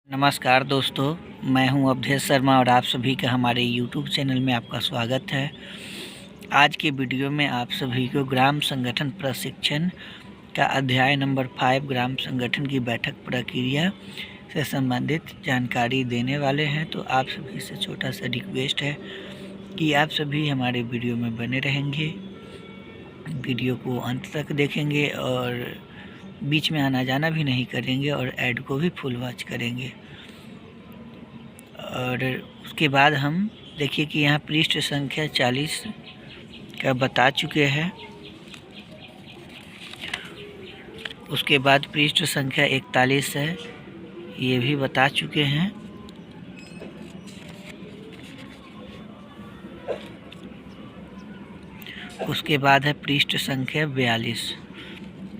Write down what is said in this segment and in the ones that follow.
नमस्कार दोस्तों, मैं हूं अवधेश शर्मा और आप सभी का हमारे YouTube चैनल में आपका स्वागत है। आज के वीडियो में आप सभी को ग्राम संगठन प्रशिक्षण का अध्याय नंबर 5 ग्राम संगठन की बैठक प्रक्रिया से संबंधित जानकारी देने वाले हैं। तो आप सभी से छोटा सा रिक्वेस्ट है कि आप सभी हमारे वीडियो में बने रहेंगे, वीडियो को अंत तक देखेंगे और बीच में आना जाना भी नहीं करेंगे और ऐड को भी फुल वॉच करेंगे। और उसके बाद हम देखिए कि यहाँ पृष्ठ संख्या 40 का बता चुके हैं। उसके बाद पृष्ठ संख्या 41 है, ये भी बता चुके हैं। उसके बाद है पृष्ठ संख्या 42,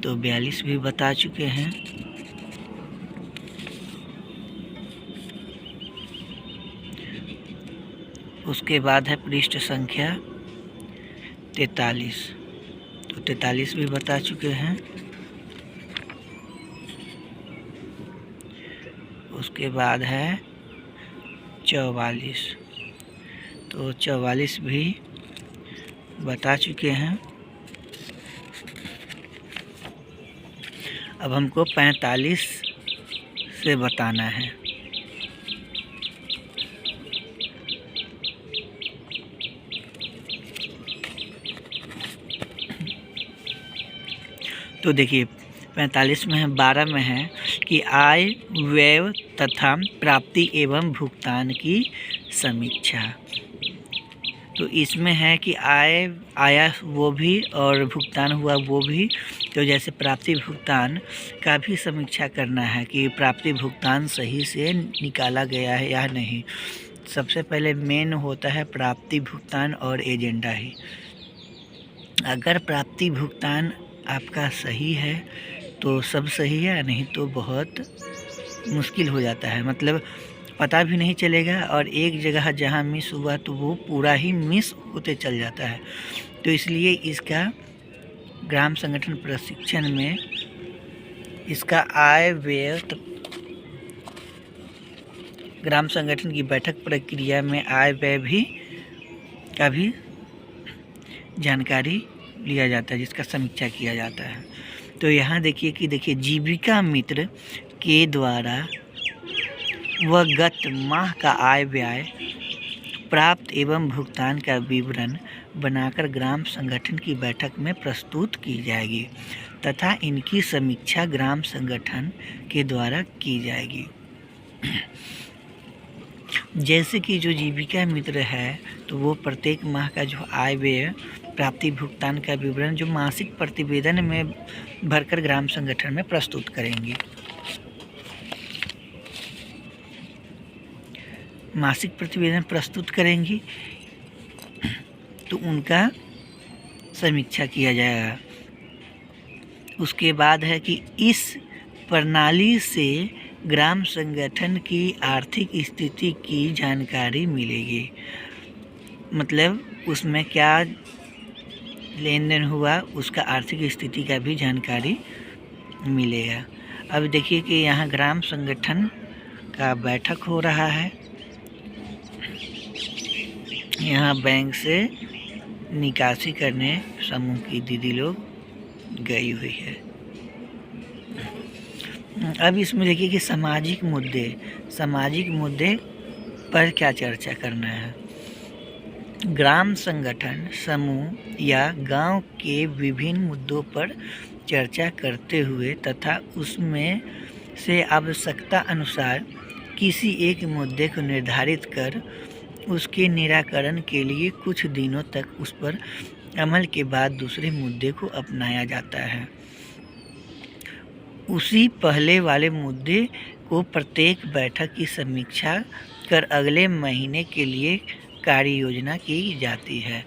तो 42 भी बता चुके हैं। उसके बाद है पृष्ठ संख्या 43, तो 43 भी बता चुके हैं। उसके बाद है 44, तो 44 भी बता चुके हैं। अब हमको 45 से बताना है। तो देखिए 45 में है, 12 में है कि आय व्यय तथा प्राप्ति एवं भुगतान की समीक्षा। तो इसमें है कि आय आया वो भी और भुगतान हुआ वो भी। तो जैसे प्राप्ति भुगतान का भी समीक्षा करना है कि प्राप्ति भुगतान सही से निकाला गया है या नहीं। सबसे पहले मेन होता है प्राप्ति भुगतान और एजेंडा ही। अगर प्राप्ति भुगतान आपका सही है तो सब सही है, नहीं तो बहुत मुश्किल हो जाता है, मतलब पता भी नहीं चलेगा और एक जगह जहाँ मिस हुआ तो वो पूरा ही मिस होते चल जाता है। तो इसलिए इसका ग्राम संगठन प्रशिक्षण में इसका आय व्यय ग्राम संगठन की बैठक प्रक्रिया में आय व्यय भी का भी जानकारी लिया जाता है, जिसका समीक्षा किया जाता है। तो यहाँ देखिए जीविका मित्र के द्वारा वह गत माह का आय व्यय प्राप्त एवं भुगतान का विवरण बनाकर ग्राम संगठन की बैठक में प्रस्तुत की जाएगी तथा इनकी समीक्षा ग्राम संगठन के द्वारा की जाएगी। जैसे कि जो जीविका मित्र है तो वो प्रत्येक माह का जो आय व्यय प्राप्ति भुगतान का विवरण जो मासिक प्रतिवेदन में भरकर ग्राम संगठन में प्रस्तुत करेंगी। मासिक प्रतिवेदन प्रस्तुत करेंगी तो उनका समीक्षा किया जाएगा। उसके बाद है कि इस प्रणाली से ग्राम संगठन की आर्थिक स्थिति की जानकारी मिलेगी, मतलब उसमें क्या लेन देन हुआ उसका आर्थिक स्थिति का भी जानकारी मिलेगा। अब देखिए कि यहाँ ग्राम संगठन का बैठक हो रहा है। यहाँ बैंक से निकासी करने समूह की दीदी लोग गई हुई है। अब इसमें देखिए कि सामाजिक मुद्दे पर क्या चर्चा करना है। ग्राम संगठन समूह या गांव के विभिन्न मुद्दों पर चर्चा करते हुए तथा उसमें से आवश्यकता अनुसार किसी एक मुद्दे को निर्धारित कर उसके निराकरण के लिए कुछ दिनों तक उस पर अमल के बाद दूसरे मुद्दे को अपनाया जाता है। उसी पहले वाले मुद्दे को प्रत्येक बैठक की समीक्षा कर अगले महीने के लिए कार्य योजना की जाती है।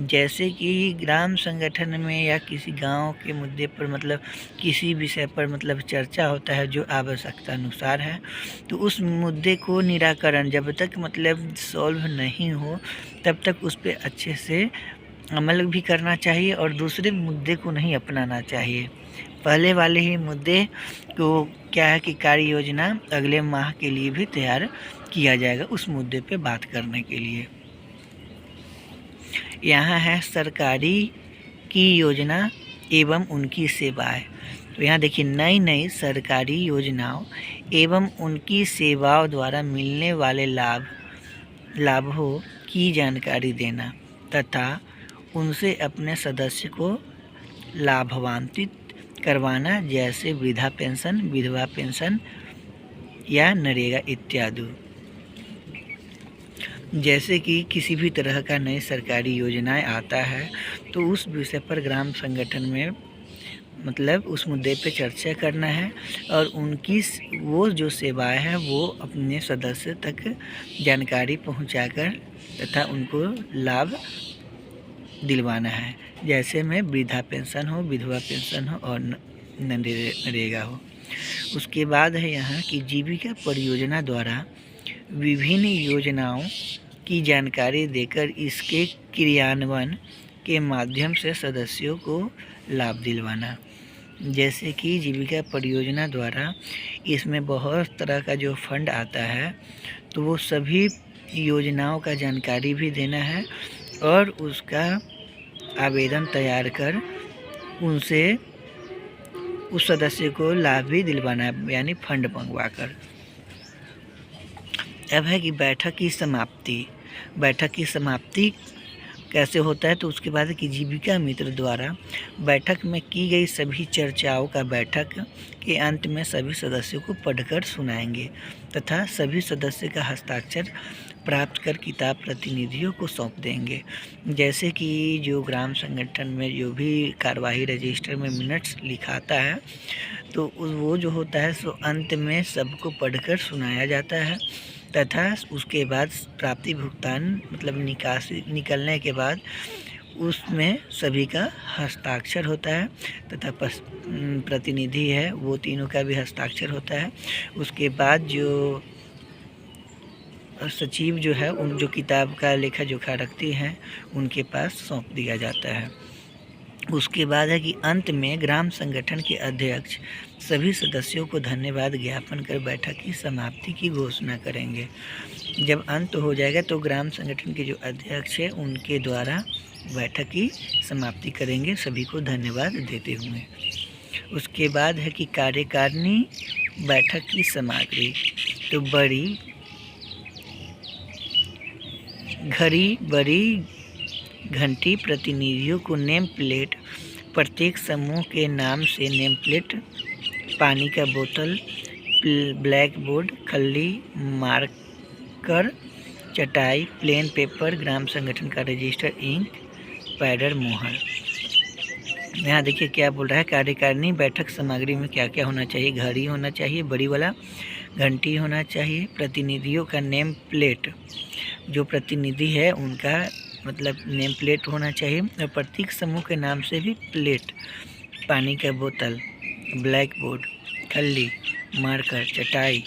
जैसे कि ग्राम संगठन में या किसी गांव के मुद्दे पर मतलब किसी विषय पर मतलब चर्चा होता है जो आवश्यकता अनुसार है, तो उस मुद्दे को निराकरण जब तक मतलब सॉल्व नहीं हो तब तक उस पर अच्छे से अमल भी करना चाहिए और दूसरे मुद्दे को नहीं अपनाना चाहिए। पहले वाले ही मुद्दे को क्या है कि कार्य योजना अगले माह के लिए भी तैयार किया जाएगा उस मुद्दे पे बात करने के लिए। यहाँ है सरकारी की योजना एवं उनकी सेवाएं। तो यहाँ देखिए नई नई सरकारी योजनाओं एवं उनकी सेवाओं द्वारा मिलने वाले लाभों की जानकारी देना तथा उनसे अपने सदस्य को लाभान्वित करवाना, जैसे वृद्धा पेंशन, विधवा पेंशन या नरेगा इत्यादि। जैसे कि किसी भी तरह का नई सरकारी योजनाएं आता है तो उस विषय पर ग्राम संगठन में मतलब उस मुद्दे पे चर्चा करना है और उनकी वो जो सेवाएं हैं वो अपने सदस्य तक जानकारी पहुंचाकर तथा उनको लाभ दिलवाना है। जैसे में वृद्धा पेंशन हो, विधवा पेंशन हो और नरेगा हो। उसके बाद है यहाँ की जीविका परियोजना द्वारा विभिन्न योजनाओं की जानकारी देकर इसके क्रियान्वयन के माध्यम से सदस्यों को लाभ दिलवाना। जैसे कि जीविका परियोजना द्वारा इसमें बहुत तरह का जो फंड आता है तो वो सभी योजनाओं का जानकारी भी देना है और उसका आवेदन तैयार कर उनसे उस सदस्य को लाभ भी दिलवाना है, यानी फंड मंगवा कर। अब है कि बैठक की समाप्ति। बैठक की समाप्ति कैसे होता है तो उसके बाद है कि जीविका मित्र द्वारा बैठक में की गई सभी चर्चाओं का बैठक के अंत में सभी सदस्यों को पढ़कर सुनाएंगे तथा सभी सदस्य का हस्ताक्षर प्राप्त कर किताब प्रतिनिधियों को सौंप देंगे। जैसे कि जो ग्राम संगठन में जो भी कार्यवाही रजिस्टर में मिनट्स लिखाता है तो वो जो होता है सो अंत में सबको पढ़कर सुनाया जाता है तथा उसके बाद प्राप्ति भुगतान मतलब निकासी निकलने के बाद उसमें सभी का हस्ताक्षर होता है तथा प्रतिनिधि है वो तीनों का भी हस्ताक्षर होता है। उसके बाद जो सचिव जो है उन जो किताब का लेखा जोखा रखती हैं उनके पास सौंप दिया जाता है। उसके बाद है कि अंत में ग्राम संगठन के अध्यक्ष सभी सदस्यों को धन्यवाद ज्ञापन कर बैठक की समाप्ति की घोषणा करेंगे। जब अंत हो जाएगा तो ग्राम संगठन के जो अध्यक्ष है उनके द्वारा बैठक की समाप्ति करेंगे सभी को धन्यवाद देते हुए। उसके बाद है कि कार्यकारिणी बैठक की सामग्री। तो बड़ी घंटी प्रतिनिधियों को नेम प्लेट, प्रत्येक समूह के नाम से नेम प्लेट, पानी का बोतल, ब्लैक बोर्ड, खल्ली, मार्कर, चटाई, प्लेन पेपर, ग्राम संगठन का रजिस्टर, इंक, पैडर, मोहर। यहाँ देखिए क्या बोल रहा है, कार्यकारिणी बैठक सामग्री में क्या क्या होना चाहिए। घड़ी होना चाहिए बड़ी वाला, घंटी होना चाहिए, प्रतिनिधियों का नेम प्लेट, जो प्रतिनिधि है उनका मतलब नेम प्लेट होना चाहिए और प्रत्येक समूह के नाम से भी प्लेट, पानी का बोतल, ब्लैक बोर्ड, खल्ली, मार्कर, चटाई,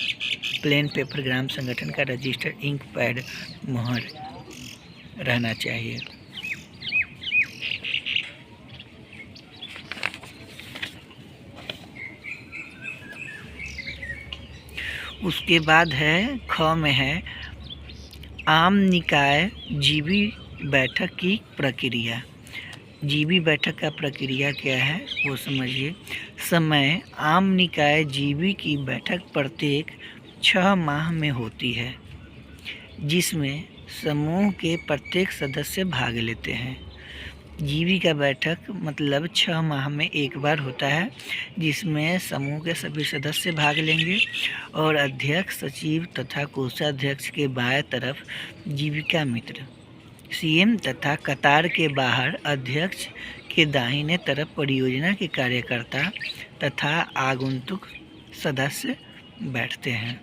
प्लेन पेपर, ग्राम संगठन का रजिस्टर, इंक, पैड, मोहर रहना चाहिए। उसके बाद है ख में है आम निकाय जीबी बैठक की प्रक्रिया। जीबी बैठक का प्रक्रिया क्या है वो समझिए। समय आम निकाय जीबी की बैठक प्रत्येक 6 माह में होती है, जिसमें समूह के प्रत्येक सदस्य भाग लेते हैं। जीबी का बैठक मतलब 6 माह में एक बार होता है, जिसमें समूह के सभी सदस्य भाग लेंगे और अध्यक्ष, सचिव तथा कोषाध्यक्ष के बाएं तरफ जीविका मित्र, सीएम तथा कतार के बाहर अध्यक्ष के दाहिने तरफ परियोजना के कार्यकर्ता तथा आगंतुक सदस्य बैठते हैं।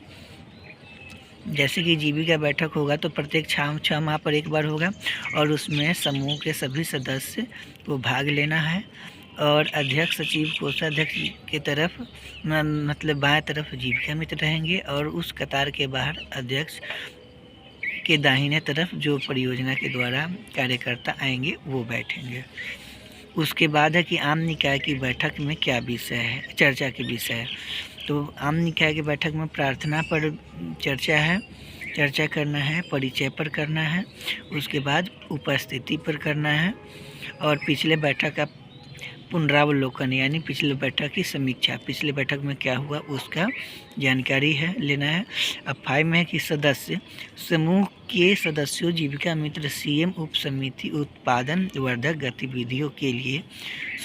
जैसे कि जीबी का बैठक होगा तो प्रत्येक 6 माह पर एक बार होगा और उसमें समूह के सभी सदस्य को भाग लेना है और अध्यक्ष, सचिव, कोषाध्यक्ष के तरफ मतलब बाएं तरफ जीविका मित्र रहेंगे और उस कतार के बाहर अध्यक्ष के दाहिने तरफ जो परियोजना के द्वारा कार्यकर्ता आएंगे वो बैठेंगे। उसके बाद है कि आम निकाय की बैठक में क्या विषय है, चर्चा के विषय है। तो आम निकाय की बैठक में प्रार्थना पर चर्चा करना है, परिचय पर करना है, उसके बाद उपस्थिति पर करना है और पिछले बैठक का पुनरावलोकन यानी पिछले बैठक की समीक्षा, पिछले बैठक में क्या हुआ उसका जानकारी है लेना है। अब 5 में है कि सदस्य समूह के सदस्यों जीविका मित्र सीएम उप समिति उत्पादन वर्धक गतिविधियों के लिए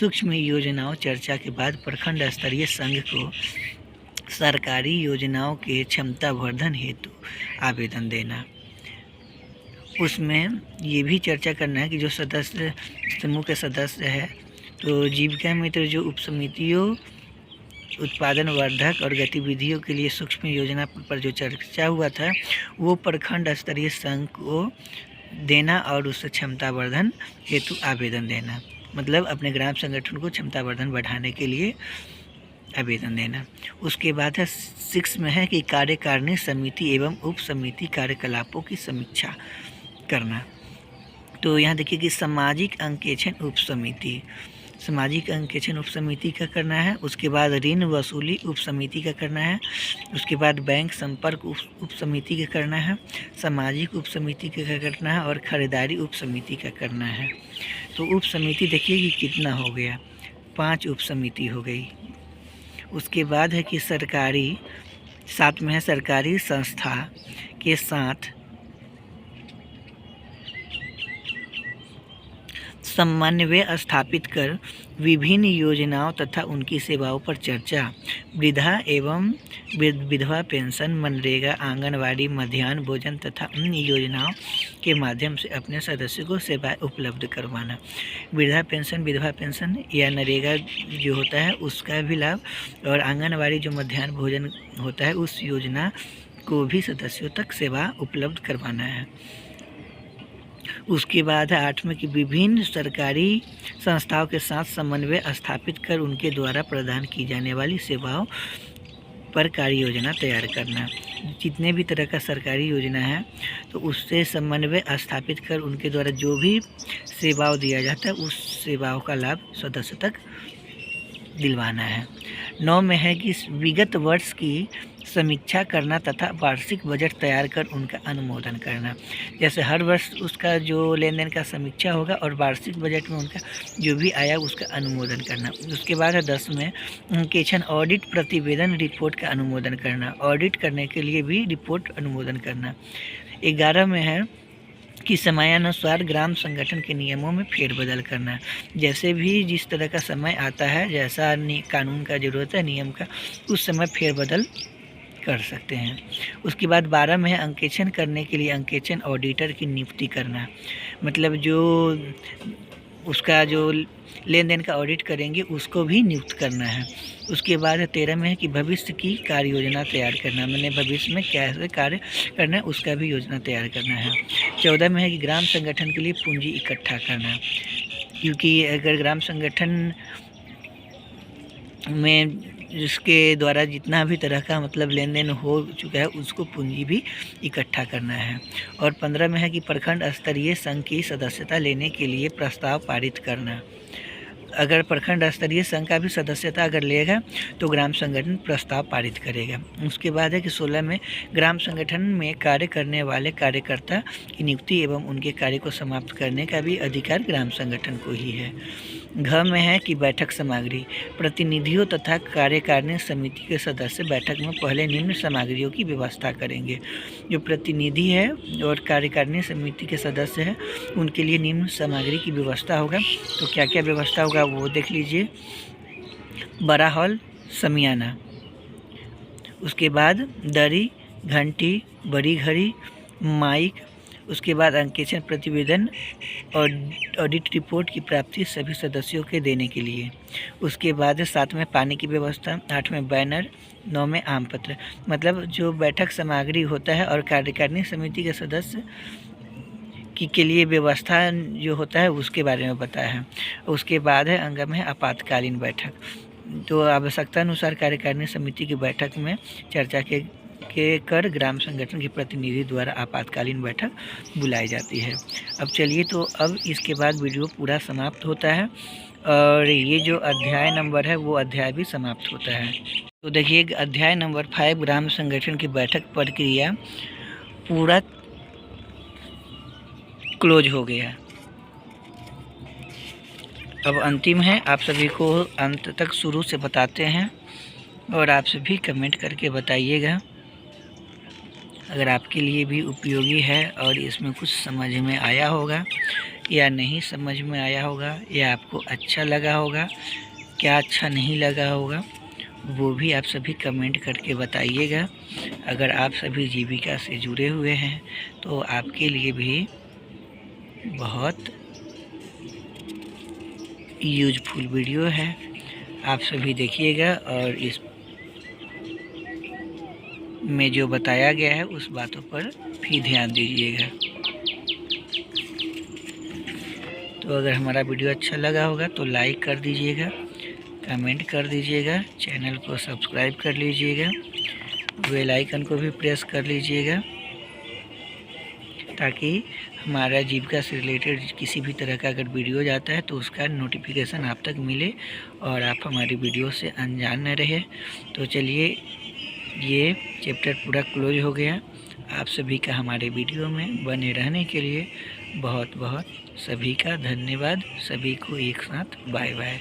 सूक्ष्म योजनाओं चर्चा के बाद प्रखंड स्तरीय संघ को सरकारी योजनाओं के क्षमता वर्धन हेतु आवेदन देना। उसमें ये भी चर्चा करना है कि जो सदस्य समूह के सदस्य है तो जीविका मित्र जो उपसमितियों उत्पादन वर्धक और गतिविधियों के लिए सूक्ष्म योजना पर जो चर्चा हुआ था वो प्रखंड स्तरीय संघ को देना और उससे क्षमता वर्धन हेतु आवेदन देना, मतलब अपने ग्राम संगठन को क्षमता वर्धन बढ़ाने के लिए आवेदन देना। उसके बाद है 6 में है कि कार्यकारिणी समिति एवं उप समिति कार्यकलापों की समीक्षा करना। तो यहाँ देखिए कि सामाजिक अंकेक्षण उप समिति, सामाजिक अंकेक्षण उप समिति का करना है। उसके बाद ऋण वसूली उप समिति का करना है। उसके बाद बैंक संपर्क उप समिति का करना है, सामाजिक उप समिति का करना है और खरीदारी उप समिति का करना है। तो उप समिति देखिए कि कितना हो गया, 5 उप समिति हो गई। उसके बाद है कि सरकारी, 7 में है सरकारी संस्था के साथ समन्वय स्थापित कर विभिन्न योजनाओं तथा उनकी सेवाओं पर चर्चा, वृद्धा एवं विधवा पेंशन, मनरेगा, आंगनवाड़ी, मध्याह्न भोजन तथा अन्य योजनाओं के माध्यम से अपने सदस्यों को सेवाएं उपलब्ध करवाना। वृद्धा पेंशन, विधवा पेंशन या नरेगा जो होता है उसका भी लाभ और आंगनवाड़ी जो मध्याह्न भोजन होता है उस योजना को भी सदस्यों तक सेवा उपलब्ध करवाना है। उसके बाद है 8 में कि विभिन्न सरकारी संस्थाओं के साथ समन्वय स्थापित कर उनके द्वारा प्रदान की जाने वाली सेवाओं पर कार्य योजना तैयार करना। जितने भी तरह का सरकारी योजना है तो उससे समन्वय स्थापित कर उनके द्वारा जो भी सेवाओं दिया जाता है उस सेवाओं का लाभ सदस्य तक दिलवाना है। 9 में है कि विगत वर्ष की समीक्षा करना तथा वार्षिक बजट तैयार कर उनका अनुमोदन करना। जैसे हर वर्ष उसका जो लेन देन का समीक्षा होगा और वार्षिक बजट में उनका जो भी आया उसका अनुमोदन करना। उसके बाद है 10 में अंकेक्षण ऑडिट प्रतिवेदन रिपोर्ट का अनुमोदन करना, ऑडिट करने के लिए भी रिपोर्ट अनुमोदन करना। 11 में है कि समयानुसार ग्राम संगठन के नियमों में फेरबदल करना। जैसे भी जिस तरह का समय आता है, जैसा कानून का ज़रूरत है, नियम का, उस समय फेरबदल कर सकते हैं। उसके बाद 12 में है अंकेक्षण करने के लिए अंकेक्षण ऑडिटर की नियुक्ति करना, मतलब जो उसका जो लेन देन का ऑडिट करेंगे उसको भी नियुक्त करना है। उसके बाद 13 में है कि भविष्य की कार्य योजना तैयार करना, मैंने भविष्य में कैसे कार्य करना है उसका भी योजना तैयार करना है। 14 में है कि ग्राम संगठन के लिए पूंजी इकट्ठा करना, क्योंकि अगर ग्राम संगठन में जिसके द्वारा जितना भी तरह का मतलब लेन देन हो चुका है उसको पूंजी भी इकट्ठा करना है। और 15 में है कि प्रखंड स्तरीय संघ की सदस्यता लेने के लिए प्रस्ताव पारित करना। अगर प्रखंड स्तरीय संघ का भी सदस्यता अगर लेगा तो ग्राम संगठन प्रस्ताव पारित करेगा। उसके बाद है कि 16 में ग्राम संगठन में कार्य करने वाले कार्यकर्ता की नियुक्ति एवं उनके कार्य को समाप्त करने का भी अधिकार ग्राम संगठन को ही है। घ में है कि बैठक सामग्री, प्रतिनिधियों तथा कार्यकारिणी समिति के सदस्य बैठक में पहले निम्न सामग्रियों की व्यवस्था करेंगे। जो प्रतिनिधि है और कार्यकारिणी समिति के सदस्य हैं उनके लिए निम्न सामग्री की व्यवस्था होगा। तो क्या क्या व्यवस्था होगा वो देख लीजिए। बड़ा हॉल, समियाना, उसके बाद दरी, घंटी, बड़ी घड़ी, माइक, उसके बाद अंकेक्षण प्रतिवेदन और ऑडिट रिपोर्ट की प्राप्ति सभी सदस्यों के देने के लिए। उसके बाद 7 में पानी की व्यवस्था, 8 में बैनर, 9 में आम पत्र, मतलब जो बैठक सामग्री होता है और कार्यकारिणी समिति के सदस्य के लिए व्यवस्था जो होता है उसके बारे में बताया है। उसके बाद है अंग में आपातकालीन बैठक, तो आवश्यकता अनुसार कार्यकारिणी समिति की बैठक में चर्चा के कर ग्राम संगठन के प्रतिनिधि द्वारा आपातकालीन बैठक बुलाई जाती है। अब चलिए, तो अब इसके बाद वीडियो पूरा समाप्त होता है और ये जो अध्याय नंबर है वो अध्याय भी समाप्त होता है। तो देखिए अध्याय नंबर 5 ग्राम संगठन की बैठक प्रक्रिया पूरा क्लोज हो गया। अब अंतिम है, आप सभी को अंत तक शुरू से बताते हैं और आप सभी कमेंट करके बताइएगा अगर आपके लिए भी उपयोगी है और इसमें कुछ समझ में आया होगा या नहीं समझ में आया होगा, या आपको अच्छा लगा होगा, क्या अच्छा नहीं लगा होगा, वो भी आप सभी कमेंट करके बताइएगा। अगर आप सभी जीविका से जुड़े हुए हैं तो आपके लिए भी बहुत यूजफुल वीडियो है, आप सभी देखिएगा और इस में जो बताया गया है उस बातों पर भी ध्यान दीजिएगा। तो अगर हमारा वीडियो अच्छा लगा होगा तो लाइक कर दीजिएगा, कमेंट कर दीजिएगा, चैनल को सब्सक्राइब कर लीजिएगा, बेल आइकन को भी प्रेस कर लीजिएगा ताकि हमारा जीविका से रिलेटेड किसी भी तरह का अगर वीडियो जाता है तो उसका नोटिफिकेशन आप तक मिले और आप हमारी वीडियो से अनजान न रहे। तो चलिए, ये चैप्टर पूरा क्लोज हो गया। आप सभी का हमारे वीडियो में बने रहने के लिए बहुत बहुत सभी का धन्यवाद। सभी को एक साथ बाय बाय।